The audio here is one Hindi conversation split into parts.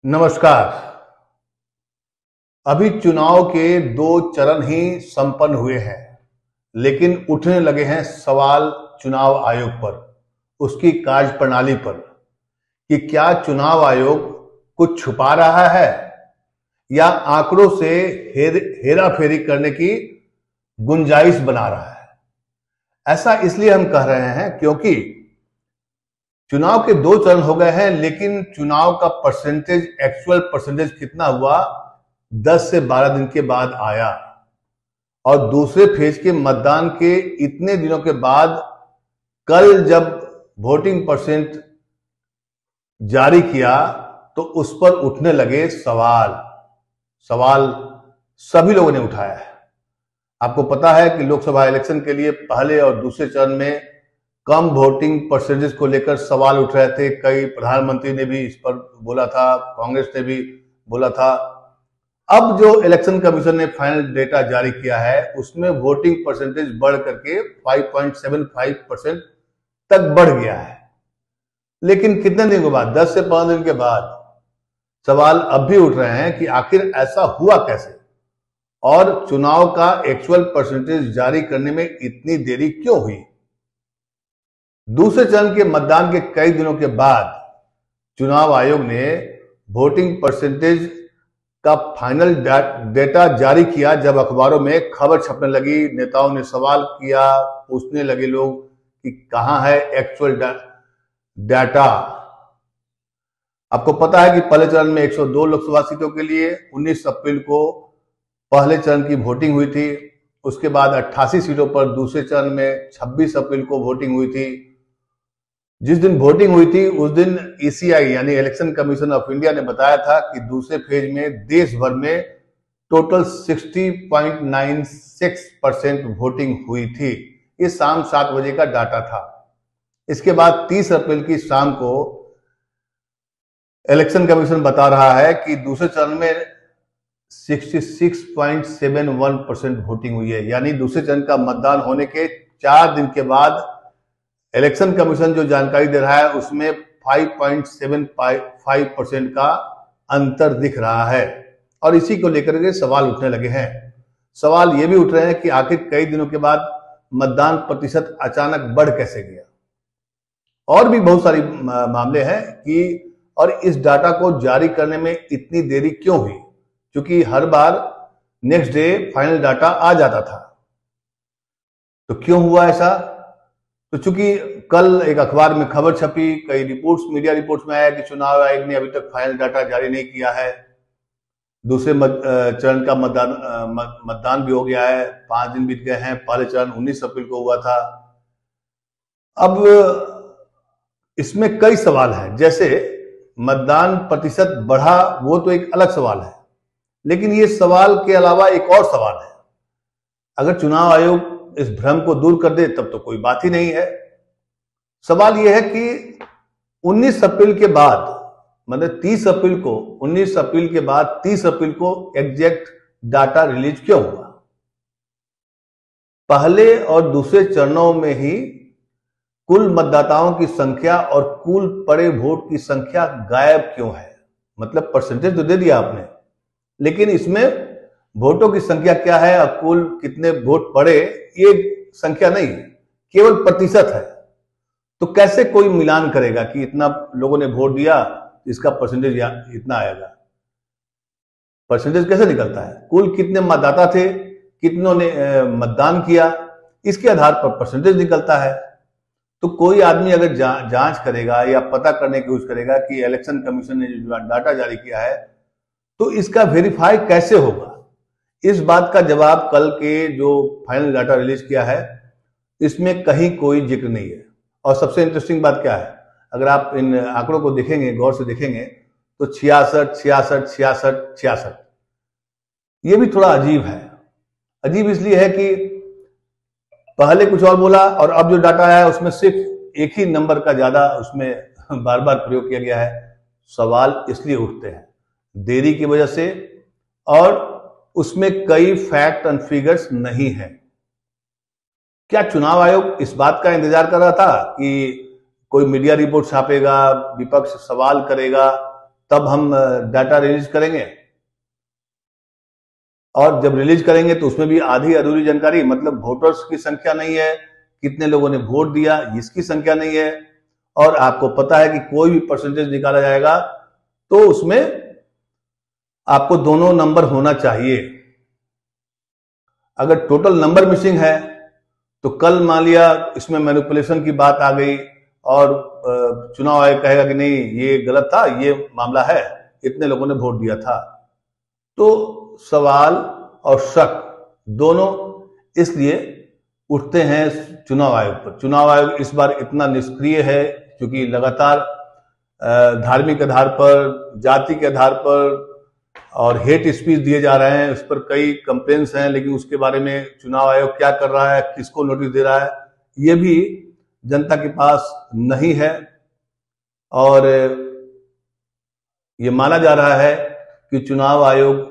नमस्कार। अभी चुनाव के 2 चरण ही संपन्न हुए हैं, लेकिन उठने लगे हैं सवाल चुनाव आयोग पर, उसकी कार्यप्रणाली पर कि क्या चुनाव आयोग कुछ छुपा रहा है या आंकड़ों से हेरा फेरी करने की गुंजाइश बना रहा है। ऐसा इसलिए हम कह रहे हैं क्योंकि चुनाव के 2 चरण हो गए हैं, लेकिन चुनाव का परसेंटेज, एक्चुअल परसेंटेज कितना हुआ 10 से 12 दिन के बाद आया, और दूसरे फेज के मतदान के इतने दिनों के बाद कल जब वोटिंग परसेंट जारी किया तो उस पर उठने लगे सवाल सभी लोगों ने उठाया है। आपको पता है कि लोकसभा इलेक्शन के लिए पहले और दूसरे चरण में कम वोटिंग परसेंटेज को लेकर सवाल उठ रहे थे। कई प्रधानमंत्री ने भी इस पर बोला था, कांग्रेस ने भी बोला था। अब जो इलेक्शन कमीशन ने फाइनल डेटा जारी किया है उसमें वोटिंग परसेंटेज बढ़ करके 5.75% तक बढ़ गया है। लेकिन कितने दिन के बाद, 10 से 15 दिन के बाद सवाल अब भी उठ रहे हैं कि आखिर ऐसा हुआ कैसे, और चुनाव का एक्चुअल परसेंटेज जारी करने में इतनी देरी क्यों हुई। दूसरे चरण के मतदान के कई दिनों के बाद चुनाव आयोग ने वोटिंग परसेंटेज का फाइनल डेटा जारी किया। जब अखबारों में खबर छपने लगी, नेताओं ने सवाल किया, पूछने लगे लोग कि कहां है एक्चुअल डाटा। आपको पता है कि पहले चरण में 102 लोकसभा सीटों के लिए 19 अप्रैल को पहले चरण की वोटिंग हुई थी। उसके बाद 88 सीटों पर दूसरे चरण में 26 अप्रैल को वोटिंग हुई थी। जिस दिन वोटिंग हुई थी उस दिन ईसीआई यानी इलेक्शन कमीशन ऑफ इंडिया ने बताया था कि दूसरे फेज में देश भर में टोटल 60.96% वोटिंग हुई थी। ये शाम 7 बजे का डाटा था। इसके बाद 30 अप्रैल की शाम को इलेक्शन कमीशन बता रहा है कि दूसरे चरण में 66.71% वोटिंग हुई है। यानी दूसरे चरण का मतदान होने के 4 दिन के बाद इलेक्शन कमीशन जो जानकारी दे रहा है उसमें 5.75% का अंतर दिख रहा है, और इसी को लेकर के सवाल उठने लगे हैं। सवाल ये भी उठ रहे हैं कि आखिर कई दिनों के बाद मतदान प्रतिशत अचानक बढ़ कैसे गया। और भी बहुत सारी मामले हैं कि और इस डाटा को जारी करने में इतनी देरी क्यों हुई, क्योंकि हर बार नेक्स्ट डे फाइनल डाटा आ जाता था। तो क्यों हुआ ऐसा? तो चूंकि कल एक अखबार में खबर छपी, कई रिपोर्ट्स, मीडिया रिपोर्ट्स में आया कि चुनाव आयोग ने अभी तक फाइनल डाटा जारी नहीं किया है। दूसरे चरण का मतदान भी हो गया है, 5 दिन बीत गए हैं। पहले चरण 19 अप्रैल को हुआ था। अब इसमें कई सवाल हैं, जैसे मतदान प्रतिशत बढ़ा, वो तो एक अलग सवाल है, लेकिन ये सवाल के अलावा एक और सवाल है। अगर चुनाव आयोग इस भ्रम को दूर कर दे तब तो कोई बात ही नहीं है। सवाल यह है कि 19 अप्रैल के बाद, मतलब 30 अप्रैल को, 19 अप्रैल के बाद 30 अप्रैल को एग्जैक्ट डाटा रिलीज क्यों हुआ। पहले और दूसरे चरणों में ही कुल मतदाताओं की संख्या और कुल पड़े वोट की संख्या गायब क्यों है। मतलब परसेंटेज तो दे दिया आपने, लेकिन इसमें वोटों की संख्या क्या है और कुल कितने वोट पड़े, ये संख्या नहीं, केवल प्रतिशत है। तो कैसे कोई मिलान करेगा कि इतना लोगों ने वोट दिया, इसका परसेंटेज इतना आएगा। परसेंटेज कैसे निकलता है? कुल कितने मतदाता थे, कितनों ने मतदान किया, इसके आधार पर परसेंटेज निकलता है। तो कोई आदमी अगर जांच करेगा या पता करने की कोशिश करेगा कि इलेक्शन कमीशन ने जो डाटा जारी किया है तो इसका वेरीफाई कैसे होगा, इस बात का जवाब कल के जो फाइनल डाटा रिलीज किया है इसमें कहीं कोई जिक्र नहीं है। और सबसे इंटरेस्टिंग बात क्या है, अगर आप इन आंकड़ों को देखेंगे, गौर से देखेंगे, तो 66, 66, 66, 66, ये भी थोड़ा अजीब है। अजीब इसलिए है कि पहले कुछ और बोला और अब जो डाटा है उसमें सिर्फ एक ही नंबर का ज्यादा उसमें बार बार प्रयोग किया गया है। सवाल इसलिए उठते हैं देरी की वजह से, और उसमें कई फैक्ट एंड फिगर्स नहीं है। क्या चुनाव आयोग इस बात का इंतजार कर रहा था कि कोई मीडिया रिपोर्ट छापेगा, विपक्ष सवाल करेगा, तब हम डाटा रिलीज करेंगे, और जब रिलीज करेंगे तो उसमें भी आधी अधूरी जानकारी, मतलब वोटर्स की संख्या नहीं है, कितने लोगों ने वोट दिया इसकी संख्या नहीं है, और आपको पता है कि कोई भी परसेंटेज निकाला जाएगा तो उसमें आपको दोनों नंबर होना चाहिए। अगर टोटल नंबर मिसिंग है तो कल मान लिया इसमें मैनिपुलेशन की बात आ गई और चुनाव आयोग कहेगा कि नहीं ये गलत था, ये मामला है, इतने लोगों ने वोट दिया था, तो सवाल और शक दोनों इसलिए उठते हैं चुनाव आयोग पर। चुनाव आयोग इस बार इतना निष्क्रिय है क्योंकि लगातार धार्मिक आधार पर, जाति के आधार पर और हेट स्पीच दिए जा रहे हैं, उस पर कई कंप्लेंट्स हैं, लेकिन उसके बारे में चुनाव आयोग क्या कर रहा है, किसको नोटिस दे रहा है, ये भी जनता के पास नहीं है। और ये माना जा रहा है कि चुनाव आयोग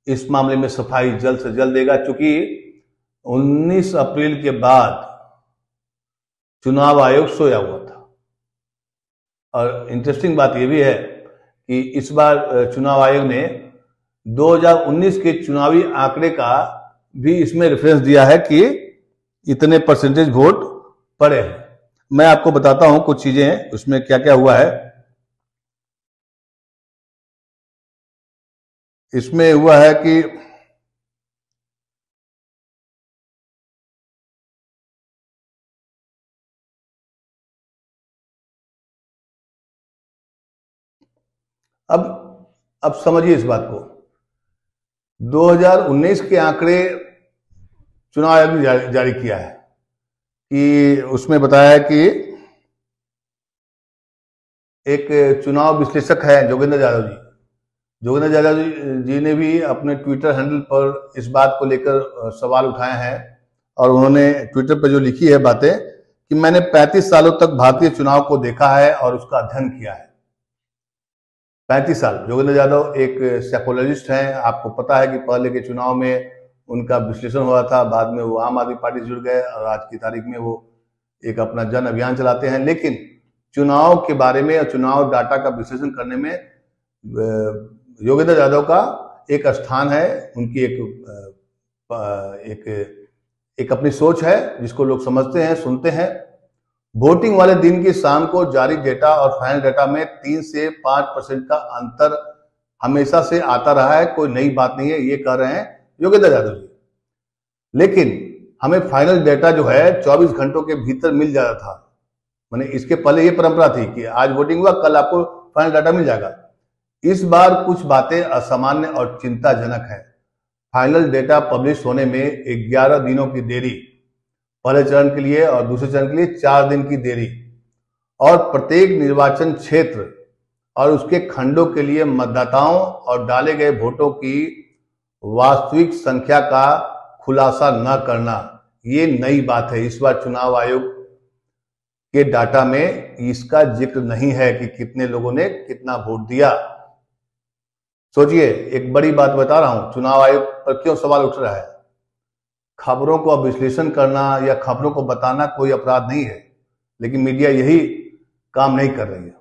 इस मामले में सफाई जल्द से जल्द देगा, क्योंकि 19 अप्रैल के बाद चुनाव आयोग सोया हुआ था। और इंटरेस्टिंग बात यह भी है कि इस बार चुनाव आयोग ने 2019 के चुनावी आंकड़े का भी इसमें रेफरेंस दिया है कि इतने परसेंटेज वोट पड़े हैं। मैं आपको बताता हूं कुछ चीजें उसमें क्या क्या हुआ है। इसमें हुआ है कि अब समझिए इस बात को। 2019 के आंकड़े चुनाव आयोग ने जारी किया है कि उसमें बताया है कि एक चुनाव विश्लेषक है जोगेंद्र यादव जी, जोगेंद्र यादव जी ने भी अपने ट्विटर हैंडल पर इस बात को लेकर सवाल उठाए हैं, और उन्होंने ट्विटर पर जो लिखी है बातें कि मैंने 35 सालों तक भारतीय चुनाव को देखा है और उसका अध्ययन किया है। 35 साल। जोगेंद्र यादव एक साइकोलॉजिस्ट हैं, आपको पता है कि पहले के चुनाव में उनका विश्लेषण हुआ था, बाद में वो आम आदमी पार्टी से जुड़ गए और आज की तारीख में वो एक अपना जन अभियान चलाते हैं। लेकिन चुनाव के बारे में और चुनाव डाटा का विश्लेषण करने में योगेंद्र यादव का एक स्थान है, उनकी एक अपनी सोच है जिसको लोग समझते हैं, सुनते हैं। वोटिंग वाले दिन की शाम को जारी डेटा और फाइनल डेटा में 3 से 5% का अंतर हमेशा से आता रहा है, कोई नई बात नहीं है, ये कह रहे हैं योगेंद्र यादव जी। लेकिन हमें फाइनल डेटा जो है 24 घंटों के भीतर मिल जाता था, माने इसके पहले ये परंपरा थी कि आज वोटिंग हुआ, कल आपको फाइनल डाटा मिल जाएगा। इस बार कुछ बातें असामान्य और चिंताजनक है। फाइनल डेटा पब्लिश होने में 11 दिनों की देरी, पहले चरण के लिए और दूसरे चरण के लिए 4 दिन की देरी, और प्रत्येक निर्वाचन क्षेत्र और उसके खंडों के लिए मतदाताओं और डाले गए वोटों की वास्तविक संख्या का खुलासा न करना, ये नई बात है। इस बार चुनाव आयोग के डाटा में इसका जिक्र नहीं है कि कितने लोगों ने कितना वोट दिया। सोचिए, एक बड़ी बात बता रहा हूं, चुनाव आयोग पर क्यों सवाल उठ रहा है। खबरों को विश्लेषण करना या खबरों को बताना कोई अपराध नहीं है, लेकिन मीडिया यही काम नहीं कर रही है।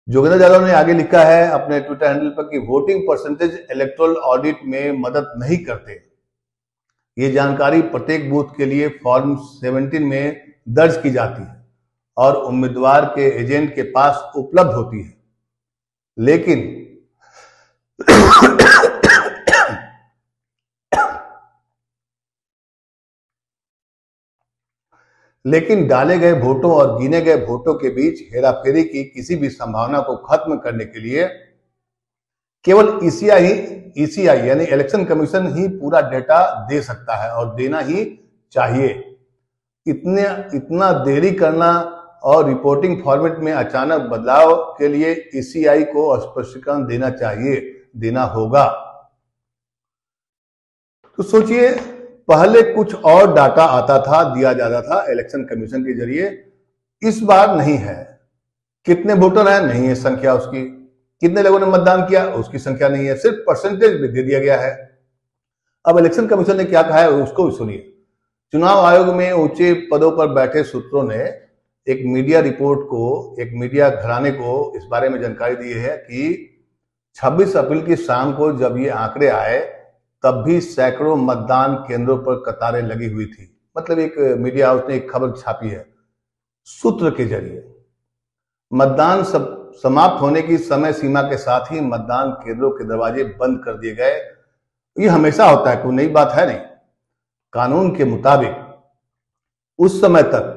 जोगेंद्र यादव ने आगे लिखा है अपने ट्विटर हैंडल पर कि वोटिंग परसेंटेज इलेक्टोरल ऑडिट में मदद नहीं करते। ये जानकारी प्रत्येक बूथ के लिए फॉर्म 17 में दर्ज की जाती है और उम्मीदवार के एजेंट के पास उपलब्ध होती है। लेकिन डाले गए वोटों और गिने गए वोटों के बीच हेराफेरी की किसी भी संभावना को खत्म करने के लिए केवल ईसीआई यानी इलेक्शन कमीशन ही पूरा डेटा दे सकता है और देना ही चाहिए। इतना देरी करना और रिपोर्टिंग फॉर्मेट में अचानक बदलाव के लिए ईसीआई को स्पष्टीकरण देना चाहिए, देना होगा। तो सोचिए, पहले कुछ और डाटा आता था, दिया जाता था इलेक्शन कमीशन के जरिए, इस बार नहीं है। कितने वोटर हैं, नहीं है संख्या उसकी, कितने लोगों ने मतदान किया उसकी संख्या नहीं है, सिर्फ परसेंटेज भी दे दिया गया है। अब इलेक्शन कमीशन ने क्या कहा है उसको भी सुनिए। चुनाव आयोग में ऊंचे पदों पर बैठे सूत्रों ने एक मीडिया रिपोर्ट को, एक मीडिया घराने को इस बारे में जानकारी दी है कि 26 अप्रैल की शाम को जब ये आंकड़े आए तब भी सैकड़ों मतदान केंद्रों पर कतारें लगी हुई थी। मतलब एक मीडिया हाउस ने एक खबर छापी है सूत्र के जरिए। मतदान समाप्त होने की समय सीमा के साथ ही मतदान केंद्रों के दरवाजे बंद कर दिए गए। ये हमेशा होता है, कोई नई बात है नहीं। कानून के मुताबिक उस समय तक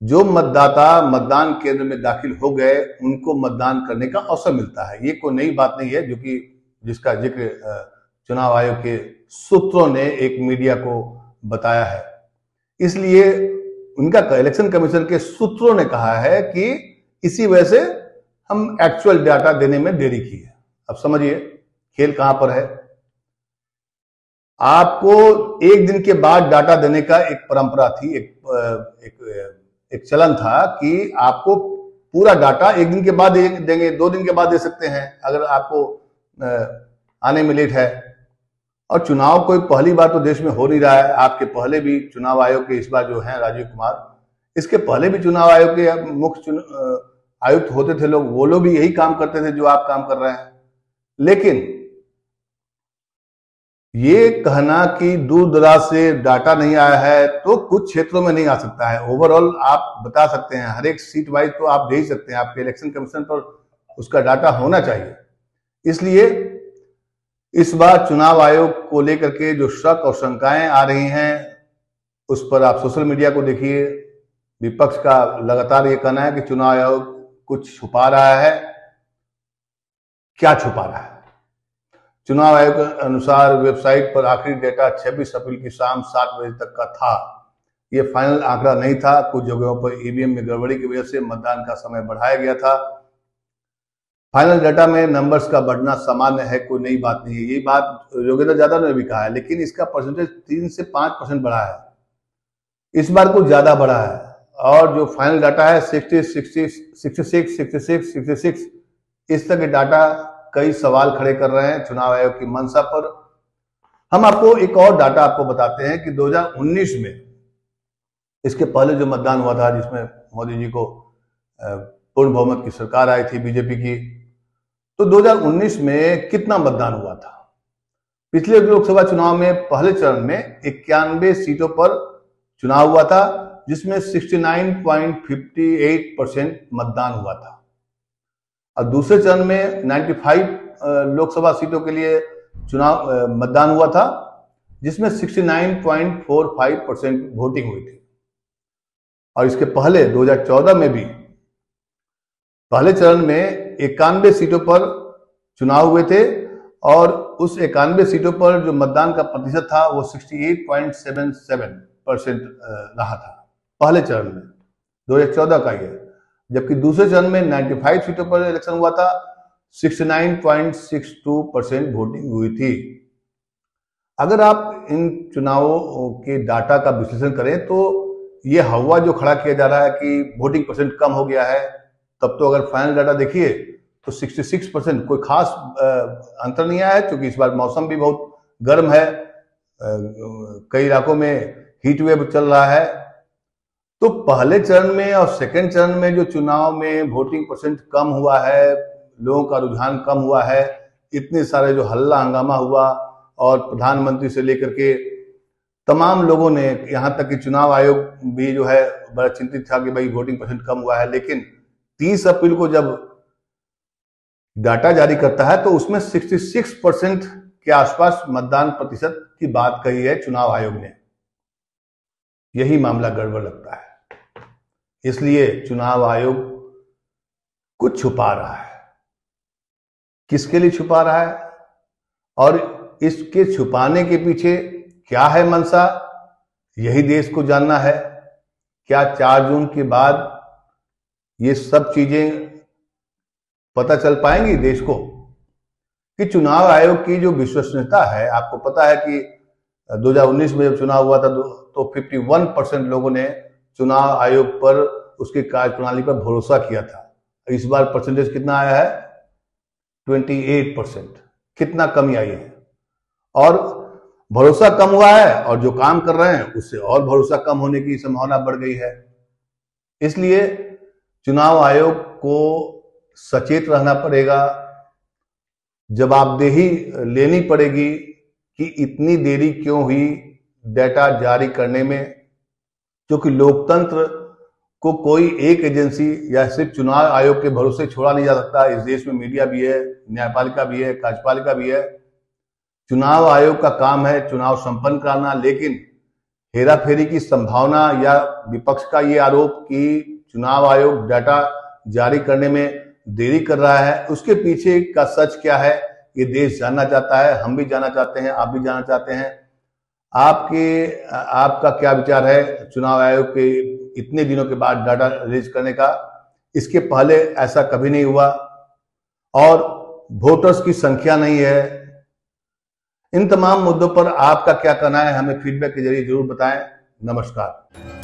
जो मतदाता मतदान केंद्र में दाखिल हो गए उनको मतदान करने का अवसर मिलता है। ये कोई नई बात नहीं है जो कि जिसका जिक्र चुनाव आयोग के सूत्रों ने एक मीडिया को बताया है। इसलिए उनका इलेक्शन कमीशन के सूत्रों ने कहा है कि इसी वजह से हम एक्चुअल डाटा देने में देरी की है। अब समझिए खेल कहां पर है। आपको एक दिन के बाद डाटा देने का एक परंपरा थी, एक चलन था कि आपको पूरा डाटा एक दिन के बाद देंगे, 2 दिन के बाद दे सकते हैं अगर आपको आने में लेट है। और चुनाव कोई पहली बार तो देश में हो नहीं रहा है। आपके पहले भी चुनाव आयोग के इस बार जो हैं राजीव कुमार, इसके पहले भी चुनाव आयोग के मुख्य आयुक्त होते थे लोग, वो लोग भी यही काम करते थे जो आप काम कर रहे हैं। लेकिन ये कहना कि दूर दराज से डाटा नहीं आया है तो कुछ क्षेत्रों में नहीं आ सकता है। ओवरऑल आप बता सकते हैं, हर एक सीट वाइज तो आप दे ही सकते हैं। आपके इलेक्शन कमीशन पर उसका डाटा होना चाहिए। इसलिए इस बार चुनाव आयोग को लेकर के जो शक और शंकाएं आ रही हैं उस पर आप सोशल मीडिया को देखिए। विपक्ष का लगातार ये कहना है कि चुनाव आयोग कुछ छुपा रहा है। क्या छुपा रहा है? चुनाव आयोग के अनुसार वेबसाइट पर आखिरी डेटा 26 अप्रैल की शाम 7 बजे तक का था। यह फाइनल आंकड़ा नहीं था। कुछ जगहों पर ईवीएम में गड़बड़ी की वजह से मतदान का समय बढ़ाया गया था। फाइनल डाटा में नंबर्स का बढ़ना सामान्य है, कोई नई बात नहीं है। ये बात योगेंद्र यादव ने भी कहा है, लेकिन इसका परसेंटेज 3 से 5% बढ़ा है। इस बार कुछ ज्यादा बढ़ा है। और जो फाइनल डाटा है 66, 66 इस तरह के डाटा कई सवाल खड़े कर रहे हैं चुनाव आयोग की मंशा पर। हम आपको एक और डाटा आपको बताते हैं कि 2019 में, इसके पहले जो मतदान हुआ था जिसमें मोदी जी को पूर्ण बहुमत की सरकार आई थी बीजेपी की, तो 2019 में कितना मतदान हुआ था? पिछले लोकसभा चुनाव में पहले चरण में 91 सीटों पर चुनाव हुआ था जिसमें 69.58% मतदान हुआ था। और दूसरे चरण में 95 लोकसभा सीटों के लिए चुनाव मतदान हुआ था जिसमें 69.45% वोटिंग हुई थी। और इसके पहले 2014 में भी पहले चरण में 91 सीटों पर चुनाव हुए थे और उस 91 सीटों पर जो मतदान का प्रतिशत था वो 68.77% रहा था पहले चरण में, 2014 का ये। जबकि दूसरे चरण में 95 सीटों पर इलेक्शन हुआ था, 69.62% वोटिंग हुई थी। अगर आप इन चुनावों के डाटा का विश्लेषण करें तो ये हवा जो खड़ा किया जा रहा है कि वोटिंग परसेंट कम हो गया है, तब तो अगर फाइनल डाटा देखिए तो 66%, कोई खास अंतर नहीं आया है। क्योंकि इस बार मौसम भी बहुत गर्म है, कई इलाकों में हीट वेव चल रहा है। तो पहले चरण में और सेकेंड चरण में जो चुनाव में वोटिंग परसेंट कम हुआ है, लोगों का रुझान कम हुआ है, इतने सारे जो हल्ला हंगामा हुआ और प्रधानमंत्री से लेकर के तमाम लोगों ने, यहां तक कि चुनाव आयोग भी जो है बड़ा चिंतित था कि भाई वोटिंग परसेंट कम हुआ है। लेकिन 30 अप्रैल को जब डाटा जारी करता है तो उसमें 66% के आसपास मतदान प्रतिशत की बात कही है चुनाव आयोग ने। यही मामला गड़बड़ लगता है। इसलिए चुनाव आयोग कुछ छुपा रहा है। किसके लिए छुपा रहा है और इसके छुपाने के पीछे क्या है मंशा, यही देश को जानना है। क्या 4 जून के बाद ये सब चीजें पता चल पाएंगी देश को कि चुनाव आयोग की जो विश्वसनीयता है? आपको पता है कि 2019 में जब चुनाव हुआ था तो 51% लोगों ने चुनाव आयोग पर, उसकी कार्यप्रणाली पर भरोसा किया था। इस बार परसेंटेज कितना आया है? 28%। कितना कमी आई है। और भरोसा कम हुआ है और जो काम कर रहे हैं उससे और भरोसा कम होने की संभावना बढ़ गई है। इसलिए चुनाव आयोग को सचेत रहना पड़ेगा, जवाबदेही लेनी पड़ेगी कि इतनी देरी क्यों हुई डेटा जारी करने में, क्योंकि लोकतंत्र को कोई एक एजेंसी या सिर्फ चुनाव आयोग के भरोसे छोड़ा नहीं जा सकता। इस देश में मीडिया भी है, न्यायपालिका भी है, कार्यपालिका भी है। चुनाव आयोग का काम है चुनाव संपन्न कराना, लेकिन हेराफेरी की संभावना या विपक्ष का ये आरोप कि चुनाव आयोग डाटा जारी करने में देरी कर रहा है, उसके पीछे का सच क्या है ये देश जानना चाहता है, हम भी जानना चाहते हैं, आप भी जानना चाहते हैं। आपका क्या विचार है चुनाव आयोग के इतने दिनों के बाद डाटा रिलीज करने का? इसके पहले ऐसा कभी नहीं हुआ और वोटर्स की संख्या नहीं है। इन तमाम मुद्दों पर आपका क्या कहना है, हमें फीडबैक के जरिए जरूर बताएं। नमस्कार।